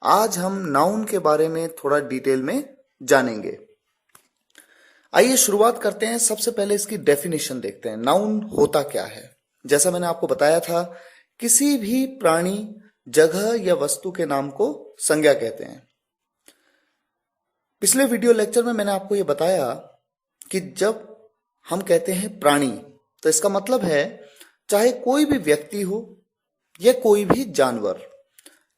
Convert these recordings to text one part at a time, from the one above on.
आज हम नाउन के बारे में थोड़ा डिटेल में जानेंगे। आइए शुरुआत करते हैं। सबसे पहले इसकी डेफिनेशन देखते हैं। नाउन होता क्या है? जैसा मैंने आपको बताया था, किसी भी प्राणी, जगह या वस्तु के नाम को संज्ञा कहते हैं। पिछले वीडियो लेक्चर में मैंने आपको यह बताया कि जब हम कहते हैं प्राणी, तो इसका मतलब है चाहे कोई भी व्यक्ति हो या कोई भी जानवर,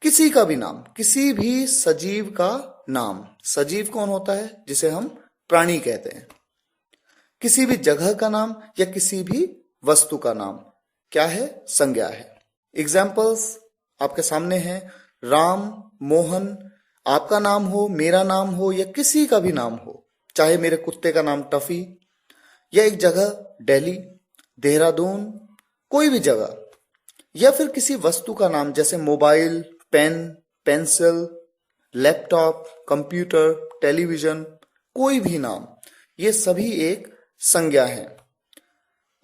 किसी का भी नाम, किसी भी सजीव का नाम। सजीव कौन होता है? जिसे हम प्राणी कहते हैं। किसी भी जगह का नाम या किसी भी वस्तु का नाम क्या है? संज्ञा है। एग्जाम्पल्स आपके सामने हैं। राम, मोहन, आपका नाम हो, मेरा नाम हो या किसी का भी नाम हो, चाहे मेरे कुत्ते का नाम टफी या एक जगह दिल्ली, देहरादून, कोई भी जगह, या फिर किसी वस्तु का नाम जैसे mobile, pen, pencil, laptop, computer, television, कोई भी नाम, ये सभी एक संज्ञा है।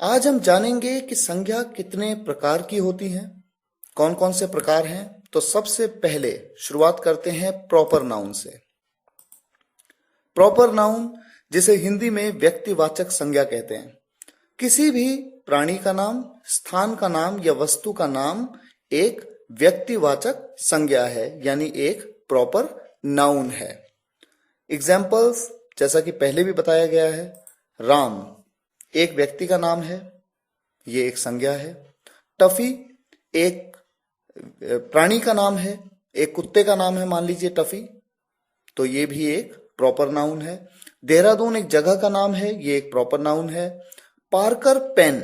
आज हम जानेंगे कि संज्ञा कितने प्रकार की होती हैं, कौन कौन से प्रकार हैं। तो सबसे पहले शुरुआत करते हैं प्रॉपर नाउन से। प्रॉपर नाउन, जिसे हिंदी में व्यक्तिवाचक संज्ञा कहते हैं, किसी भी प्राणी का नाम, स्थान का नाम या वस्तु का नाम एक व्यक्तिवाचक संज्ञा है, यानी एक प्रॉपर नाउन है। एग्जाम्पल्स जैसा कि पहले भी बताया गया है, राम एक व्यक्ति का नाम है, ये एक संज्ञा है। टफी एक प्राणी का नाम है, एक कुत्ते का नाम है, मान लीजिए टफी, तो ये भी एक प्रॉपर नाउन है। देहरादून एक जगह का नाम है, ये एक प्रॉपर नाउन है। पार्कर पेन,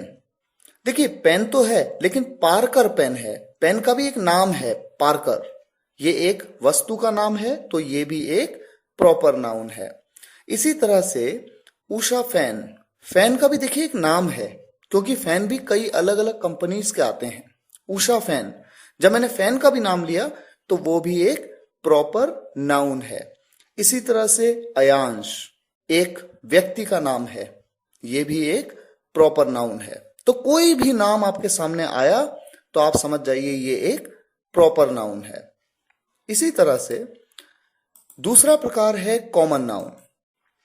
देखिए पेन तो है लेकिन पार्कर पेन है, पेन का भी एक नाम है पार्कर, ये एक वस्तु का नाम है, तो ये भी एक प्रॉपर नाउन है। इसी तरह से उषा फैन, फैन का भी देखिए एक नाम है, क्योंकि फैन भी कई अलग अलग कंपनीज के आते हैं। उषा फैन, जब मैंने फैन का भी नाम लिया तो वो भी एक प्रॉपर नाउन है। इसी तरह से अयांश एक व्यक्ति का नाम है, ये भी एक प्रॉपर नाउन है। तो कोई भी नाम आपके सामने आया तो आप समझ जाइए ये एक प्रॉपर नाउन है। इसी तरह से दूसरा प्रकार है कॉमन नाउन,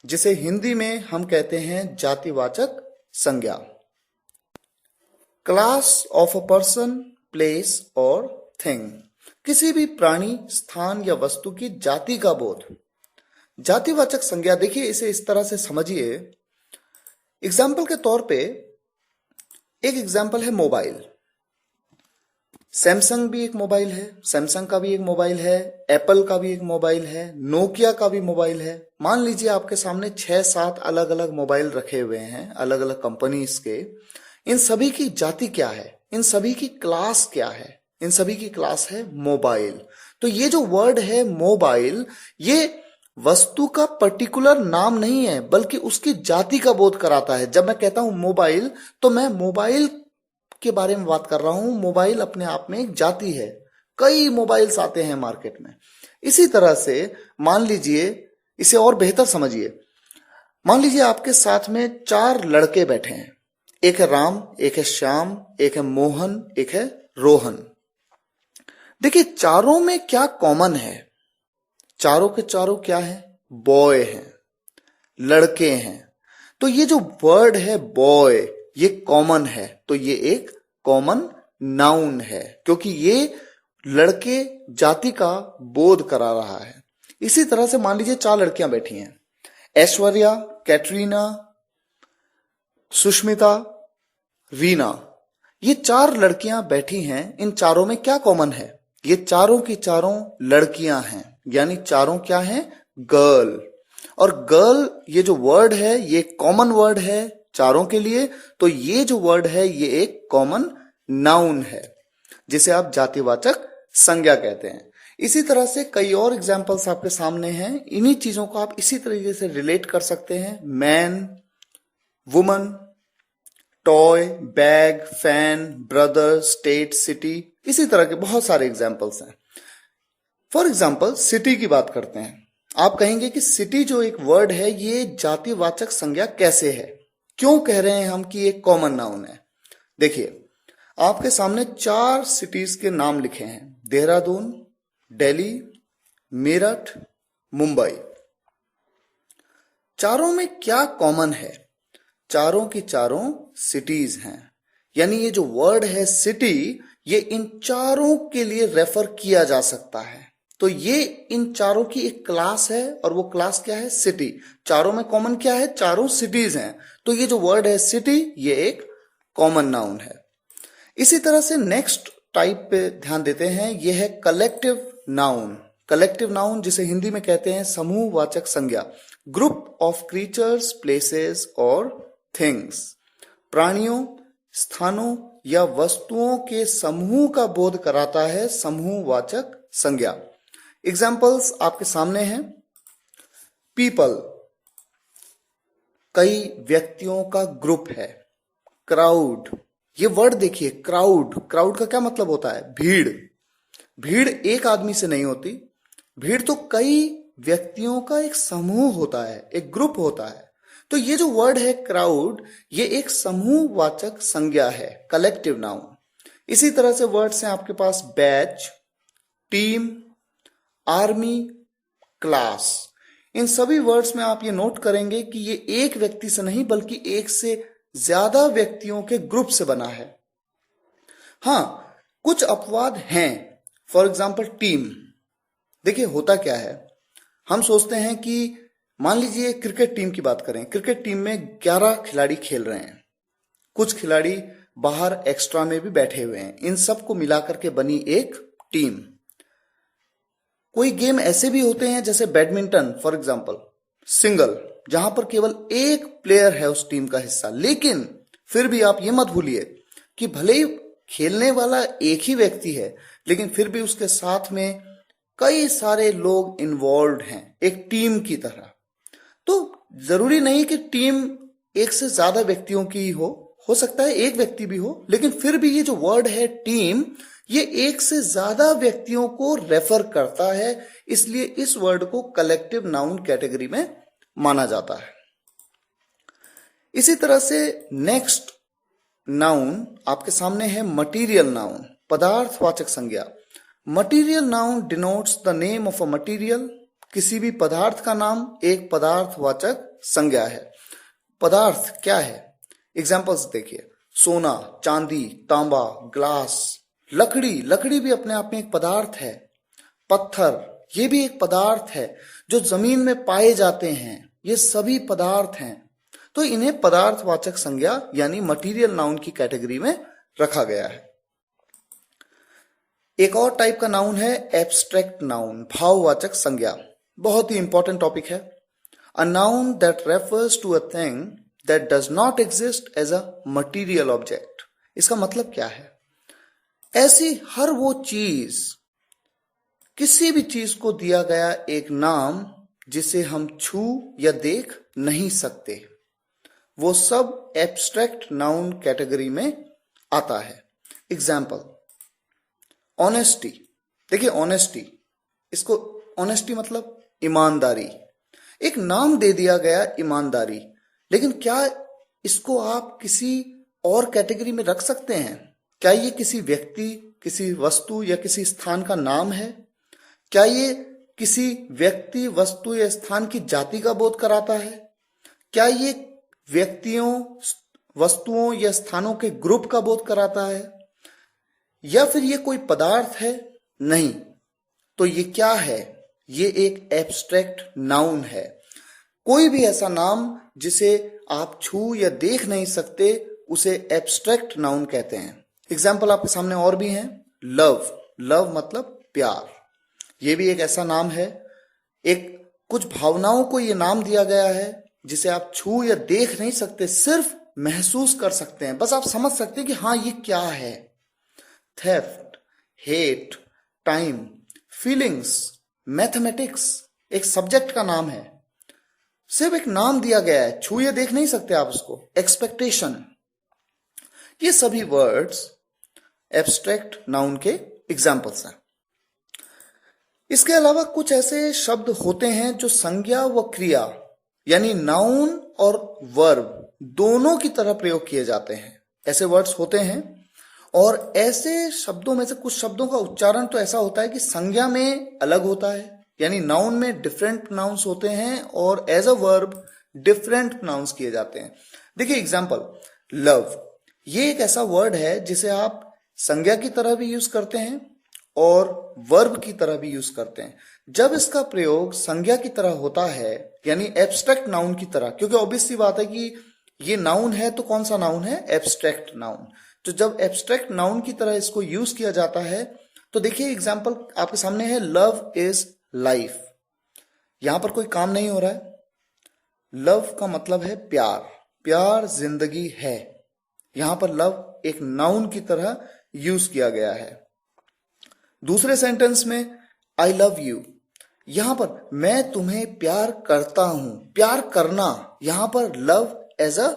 जिसे हिंदी में हम कहते हैं जातिवाचक संज्ञा। Class of a person, place और थिंग, किसी भी प्राणी, स्थान या वस्तु की जाति का बोध। जातिवाचक संज्ञा, देखिए इसे इस तरह से समझिए। एग्जाम्पल के तौर पे एक एग्जाम्पल है मोबाइल। सैमसंग भी एक मोबाइल है, सैमसंग का भी एक मोबाइल है, एप्पल का भी एक मोबाइल है, नोकिया का भी मोबाइल है। मान लीजिए आपके सामने 6-7 अलग अलग मोबाइल रखे हुए हैं, अलग अलग कंपनीज के। इन सभी की जाति क्या है? इन सभी की क्लास क्या है? इन सभी की क्लास है मोबाइल। तो ये जो वर्ड है मोबाइल, ये वस्तु का पर्टिकुलर नाम नहीं है, बल्कि उसकी जाति का बोध कराता है। जब मैं कहता हूं मोबाइल, तो मैं मोबाइल के बारे में बात कर रहा हूं। मोबाइल अपने आप में एक जाति है, कई मोबाइल्स आते हैं मार्केट में। इसी तरह से मान लीजिए, इसे और बेहतर समझिए। मान लीजिए आपके साथ में 4 लड़के बैठे हैं, एक है राम, एक है श्याम, एक है मोहन, एक है रोहन। देखिए चारों में क्या कॉमन है? चारों के चारों क्या है? बॉय हैं, लड़के हैं। तो ये जो वर्ड है बॉय, ये कॉमन है, तो ये एक कॉमन नाउन है, क्योंकि ये लड़के जाति का बोध करा रहा है। इसी तरह से मान लीजिए 4 लड़कियां बैठी हैं, ऐश्वर्या, कैटरीना, सुष्मिता, रीना। ये 4 लड़कियां बैठी हैं। इन चारों में क्या कॉमन है? ये चारों की चारों लड़कियां हैं, यानी चारों क्या हैं? गर्ल। और गर्ल, ये जो वर्ड है ये कॉमन वर्ड है चारों के लिए, तो ये जो वर्ड है ये एक कॉमन नाउन है, जिसे आप जातिवाचक संज्ञा कहते हैं। इसी तरह से कई और एग्जाम्पल्स आपके सामने हैं। इन्हीं चीजों को आप इसी तरीके से रिलेट कर सकते हैं। Man, woman, toy, bag, fan, brother, state, city, इसी तरह के बहुत सारे एग्जाम्पल्स हैं। फॉर एग्जाम्पल सिटी की बात करते हैं। आप कहेंगे कि सिटी जो एक वर्ड है ये जातिवाचक संज्ञा कैसे है? क्यों कह रहे हैं हम कि एक कॉमन नाउन है? देखिए आपके सामने 4 सिटीज के नाम लिखे हैं, देहरादून, दिल्ली, मेरठ, मुंबई। चारों में क्या कॉमन है? चारों की चारों सिटीज हैं। यानी ये जो वर्ड है सिटी, ये इन चारों के लिए रेफर किया जा सकता है। तो ये इन चारों की एक क्लास है और वो क्लास क्या है? सिटी। चारों में कॉमन क्या है? चारों सिटीज हैं। तो ये जो वर्ड है सिटी, ये एक कॉमन नाउन है। इसी तरह से नेक्स्ट टाइप पे ध्यान देते हैं, ये है कलेक्टिव नाउन। कलेक्टिव नाउन जिसे हिंदी में कहते हैं समूहवाचक संज्ञा। ग्रुप ऑफ क्रीचर्स, प्लेसेस और थिंग्स। प्राणियों, स्थानों या वस्तुओं के समूह का बोध कराता है समूहवाचक संज्ञा। एग्जाम्पल्स आपके सामने हैं। पीपल, कई व्यक्तियों का ग्रुप है। क्राउड, ये वर्ड देखिए, क्राउड। क्राउड का क्या मतलब होता है? भीड़। भीड़ एक आदमी से नहीं होती, भीड़ तो कई व्यक्तियों का एक समूह होता है, एक ग्रुप होता है। तो ये जो वर्ड है क्राउड, ये एक समूहवाचक संज्ञा है, कलेक्टिव नाउन। इसी तरह से वर्ड्स हैं आपके पास बैच, टीम, आर्मी, क्लास। इन सभी वर्ड्स में आप ये नोट करेंगे कि ये एक व्यक्ति से नहीं बल्कि एक से ज्यादा व्यक्तियों के ग्रुप से बना है। हां, कुछ अपवाद हैं। For example team. देखिए होता क्या है, हम सोचते हैं कि मान लीजिए क्रिकेट टीम की बात करें। क्रिकेट टीम में 11 खिलाड़ी खेल रहे हैं, कुछ खिलाड़ी बाहर एक्स्ट्रा में भी बैठे हुए हैं। इन सबको मिलाकर के बनी एक टीम। कोई गेम ऐसे भी होते हैं जैसे बैडमिंटन फॉर एग्जाम्पल, सिंगल, जहां पर केवल एक प्लेयर है उस टीम का हिस्सा। लेकिन फिर भी आप ये मत भूलिए कि भले ही खेलने वाला एक ही व्यक्ति है, लेकिन फिर भी उसके साथ में कई सारे लोग इन्वॉल्व हैं एक टीम की तरह। तो जरूरी नहीं कि टीम एक से ज्यादा व्यक्तियों की हो सकता है एक व्यक्ति भी हो, लेकिन फिर भी ये जो वर्ड है टीम, ये एक से ज्यादा व्यक्तियों को रेफर करता है, इसलिए इस वर्ड को कलेक्टिव नाउन कैटेगरी में माना जाता है। इसी तरह से नेक्स्ट नाउन आपके सामने है मटीरियल नाउन, पदार्थवाचक संज्ञा। Material noun denotes the name of a material. किसी भी पदार्थ का नाम एक पदार्थवाचक संज्ञा है। पदार्थ क्या है? एग्जाम्पल्स देखिए, सोना, चांदी, तांबा, ग्लास। लकड़ी, लकड़ी भी अपने आप में एक पदार्थ है। पत्थर, ये भी एक पदार्थ है जो जमीन में पाए जाते हैं। ये सभी पदार्थ हैं। तो इन्हें पदार्थवाचक संज्ञा यानी मटीरियल नाउन की कैटेगरी में रखा गया है। एक और टाइप का नाउन है एब्स्ट्रैक्ट नाउन, भाववाचक संज्ञा। बहुत ही इंपॉर्टेंट टॉपिक है। A noun that refers to a thing that does not exist as a material object. इसका मतलब क्या है? ऐसी हर वो चीज, किसी भी चीज को दिया गया एक नाम जिसे हम छू या देख नहीं सकते, वो सब एब्स्ट्रैक्ट नाउन कैटेगरी में आता है। Example, honesty. देखिए ऑनेस्टी, इसको ऑनेस्टी मतलब ईमानदारी। एक नाम दे दिया गया ईमानदारी, लेकिन क्या इसको आप किसी और कैटेगरी में रख सकते हैं? क्या ये किसी व्यक्ति, किसी वस्तु या किसी स्थान का नाम है? क्या ये किसी व्यक्ति, वस्तु या स्थान की जाति का बोध कराता है? क्या ये व्यक्तियों, वस्तुओं या स्थानों के ग्रुप का बोध कराता है? या फिर ये कोई पदार्थ है? नहीं। तो ये क्या है? ये एक एब्स्ट्रैक्ट नाउन है। कोई भी ऐसा नाम जिसे आप छू या देख नहीं सकते, उसे एब्स्ट्रैक्ट नाउन कहते हैं। एग्जाम्पल आपके सामने और भी हैं। लव, लव मतलब प्यार, ये भी एक ऐसा नाम है। एक कुछ भावनाओं को ये नाम दिया गया है जिसे आप छू या देख नहीं सकते, सिर्फ महसूस कर सकते हैं। बस आप समझ सकते हैं कि हाँ ये क्या है। Theft, hate, time, feelings, mathematics एक सब्जेक्ट का नाम है, सिर्फ एक नाम दिया गया है, छू या देख नहीं सकते आप उसको। एक्सपेक्टेशन, ये सभी वर्ड्स एब्स्ट्रैक्ट नाउन के एग्जाम्पल्स हैं। इसके अलावा कुछ ऐसे शब्द होते हैं जो संज्ञा व क्रिया यानी नाउन और वर्ब दोनों की तरह प्रयोग किए जाते हैं। ऐसे वर्ड्स होते हैं, और ऐसे शब्दों में से कुछ शब्दों का उच्चारण तो ऐसा होता है कि संज्ञा में अलग होता है, यानी नाउन में डिफरेंट प्रोनाउंस होते हैं और as a verb different pronounce किए जाते हैं। देखिए एग्जांपल, लव, ये एक ऐसा वर्ड है जिसे आप संज्ञा की तरह भी यूज करते हैं और वर्ब की तरह भी यूज करते हैं। जब इसका प्रयोग संज्ञा की तरह होता है, यानी एब्स्ट्रैक्ट नाउन की तरह, क्योंकि ऑब्वियस सी बात है कि ये नाउन है तो कौन सा नाउन है? Abstract noun. तो जब एब्स्ट्रैक्ट नाउन की तरह इसको यूज किया जाता है तो देखिए एग्जाम्पल आपके सामने है, लव इज लाइफ। यहां पर कोई काम नहीं हो रहा है। लव का मतलब है प्यार, प्यार जिंदगी है। यहां पर लव एक नाउन की तरह यूज किया गया है। दूसरे सेंटेंस में आई लव यू, यहां पर मैं तुम्हें प्यार करता हूं, प्यार करना, यहां पर love as a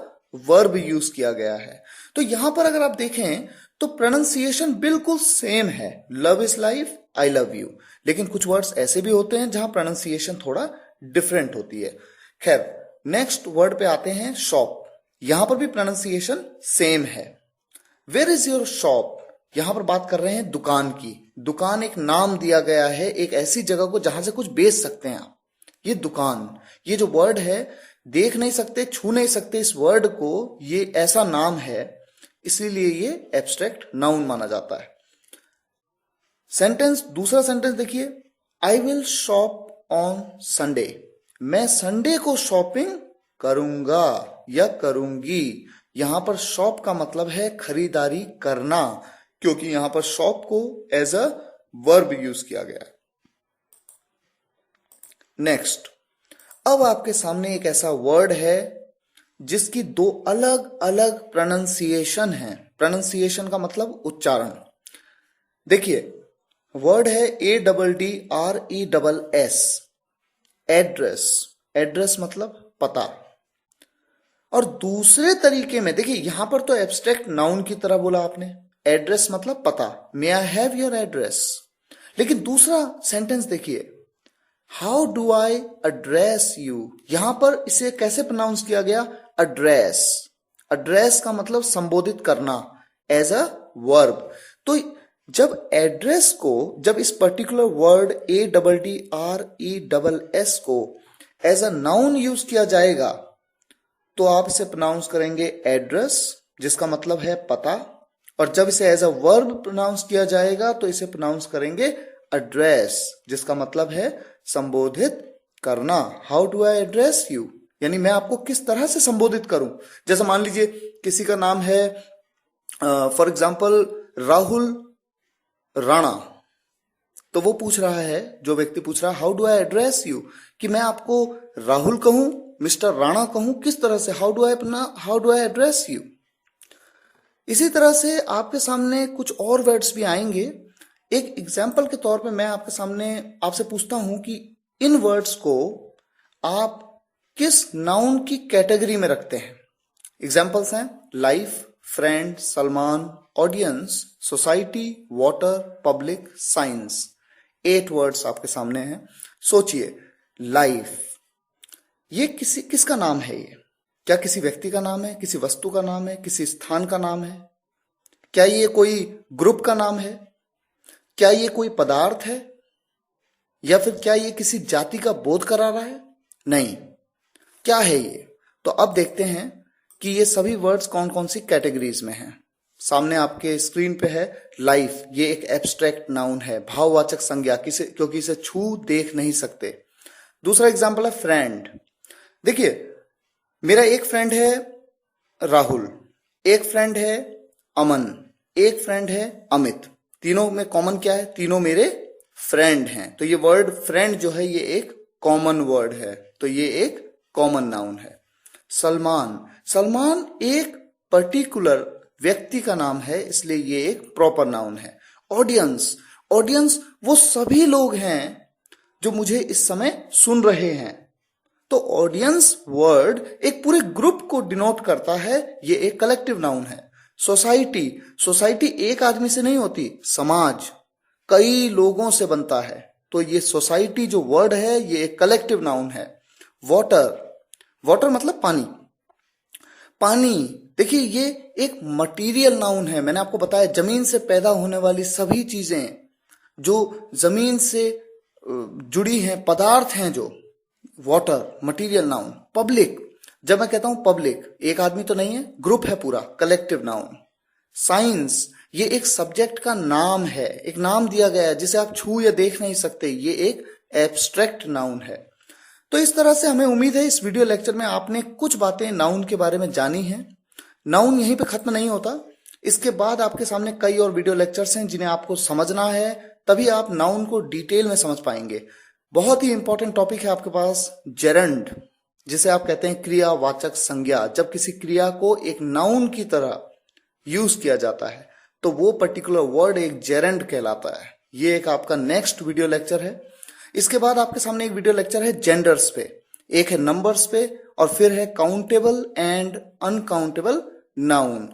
verb use किया गया है। तो यहां पर अगर आप देखें तो प्रोनाउंसिएशन बिल्कुल सेम है, love is life, I love you. लेकिन कुछ वर्ड्स ऐसे भी होते हैं जहां प्रोनाउंसिएशन थोड़ा डिफरेंट होती है। खैर, नेक्स्ट वर्ड पे आते हैं, शॉप। यहां पर भी प्रोनाउंसिएशन सेम है। वेयर इज योर शॉप, यहां पर बात कर रहे हैं दुकान की। दुकान एक नाम दिया गया है एक ऐसी जगह को जहां से कुछ बेच सकते हैं आप। ये दुकान, ये जो वर्ड है, देख नहीं सकते, छू नहीं सकते इस वर्ड को, ये ऐसा नाम है, इसीलिए ये एब्स्ट्रैक्ट नाउन माना जाता है। सेंटेंस, दूसरा सेंटेंस देखिए, I will shop on Sunday, मैं संडे को शॉपिंग करूंगा या करूंगी। यहां पर शॉप का मतलब है खरीदारी करना, क्योंकि यहां पर शॉप को एज अ वर्ब यूज किया गया है। नेक्स्ट, अब आपके सामने एक ऐसा वर्ड है जिसकी दो अलग अलग प्रोनाउंसिएशन है। प्रोनाउंसिएशन का मतलब उच्चारण। देखिए, वर्ड है ADDRESS, एड्रेस। एड्रेस मतलब पता। और दूसरे तरीके में देखिए, यहां पर तो एब्स्ट्रैक्ट नाउन की तरह बोला आपने, एड्रेस मतलब पता, मे आई हैव योर एड्रेस। लेकिन दूसरा सेंटेंस देखिए, how do I address you, यहां पर इसे कैसे प्रोनाउंस किया गया? एड्रेस। एड्रेस का मतलब संबोधित करना एज अ वर्ब। तो जब एड्रेस को, जब इस पर्टिकुलर वर्ड ADDRESS को एज अ नाउन यूज किया जाएगा तो आप इसे प्रोनाउंस करेंगे एड्रेस, जिसका मतलब है पता। और जब इसे एज अ वर्ब प्रोनाउंस किया जाएगा तो इसे प्रोनाउंस करेंगे एड्रेस, जिसका मतलब है संबोधित करना। How do I address you, यानी मैं आपको किस तरह से संबोधित करूं। जैसे मान लीजिए किसी का नाम है फॉर एग्जाम्पल राहुल राणा, तो वो पूछ रहा है, जो व्यक्ति पूछ रहा है, how do I address you, कि मैं आपको राहुल कहूं, मिस्टर राणा कहूं, किस तरह से, how do I address you. इसी तरह से आपके सामने कुछ और वर्ड्स भी आएंगे। एक एग्जाम्पल के तौर पे मैं आपके सामने आपसे पूछता हूं कि इन वर्ड्स को आप किस नाउन की कैटेगरी में रखते हैं। एग्जाम्पल्स हैं life, friend, Salman, audience, society, water, public, science. 8 words आपके सामने हैं। सोचिए, लाइफ, ये किसका नाम है? ये क्या किसी व्यक्ति का नाम है, किसी वस्तु का नाम है, किसी स्थान का नाम है? क्या ये कोई ग्रुप का नाम है? क्या ये कोई पदार्थ है? या फिर क्या ये किसी जाति का बोध करा रहा है? नहीं, क्या है ये? तो अब देखते हैं कि ये सभी वर्ड्स कौन कौन सी कैटेगरीज में हैं। सामने आपके स्क्रीन पे है लाइफ, ये एक एब्स्ट्रैक्ट नाउन है, भाववाचक संज्ञा, क्योंकि इसे छू देख नहीं सकते। दूसरा एग्जाम्पल है फ्रेंड। देखिए, मेरा एक फ्रेंड है राहुल, एक फ्रेंड है अमन, एक फ्रेंड है अमित। तीनों में कॉमन क्या है? तीनों मेरे फ्रेंड हैं। तो ये वर्ड फ्रेंड जो है ये एक कॉमन वर्ड है, तो ये एक कॉमन नाउन है। सलमान, सलमान एक पर्टिकुलर व्यक्ति का नाम है, इसलिए ये एक प्रॉपर नाउन है। ऑडियंस, ऑडियंस वो सभी लोग हैं जो मुझे इस समय सुन रहे हैं। तो ऑडियंस वर्ड एक पूरे ग्रुप को डिनोट करता है, ये एक कलेक्टिव नाउन है। सोसाइटी, सोसाइटी एक आदमी से नहीं होती, समाज कई लोगों से बनता है, तो ये सोसाइटी जो वर्ड है ये एक कलेक्टिव नाउन है। वाटर, वाटर मतलब पानी। पानी, देखिए ये एक मटीरियल नाउन है। मैंने आपको बताया जमीन से पैदा होने वाली सभी चीजें जो जमीन से जुड़ी हैं, पदार्थ हैं जो, वाटर, मटीरियल नाउन। पब्लिक, जब मैं कहता हूं पब्लिक, एक आदमी तो नहीं है, ग्रुप है पूरा, कलेक्टिव नाउन। साइंस, ये एक सब्जेक्ट का नाम है, एक नाम दिया गया है जिसे आप छू या देख नहीं सकते, ये एक एब्स्ट्रैक्ट नाउन है। तो इस तरह से हमें उम्मीद है इस वीडियो लेक्चर में आपने कुछ बातें नाउन के बारे में जानी हैं। नाउन यहीं पे खत्म नहीं होता, इसके बाद आपके सामने कई और वीडियो लेक्चर्स हैं जिन्हें आपको समझना है, तभी आप नाउन को डिटेल में समझ पाएंगे। बहुत ही इंपॉर्टेंट टॉपिक है आपके पास जेरंड, जिसे आप कहते हैं क्रियावाचक संज्ञा। जब किसी क्रिया को एक नाउन की तरह यूज किया जाता है तो वो पर्टिकुलर वर्ड एक जेरंड कहलाता है। ये एक आपका नेक्स्ट वीडियो लेक्चर है। इसके बाद आपके सामने एक वीडियो लेक्चर है जेंडर्स पे, एक है नंबर्स पे, और फिर है काउंटेबल एंड अनकाउंटेबल नाउन।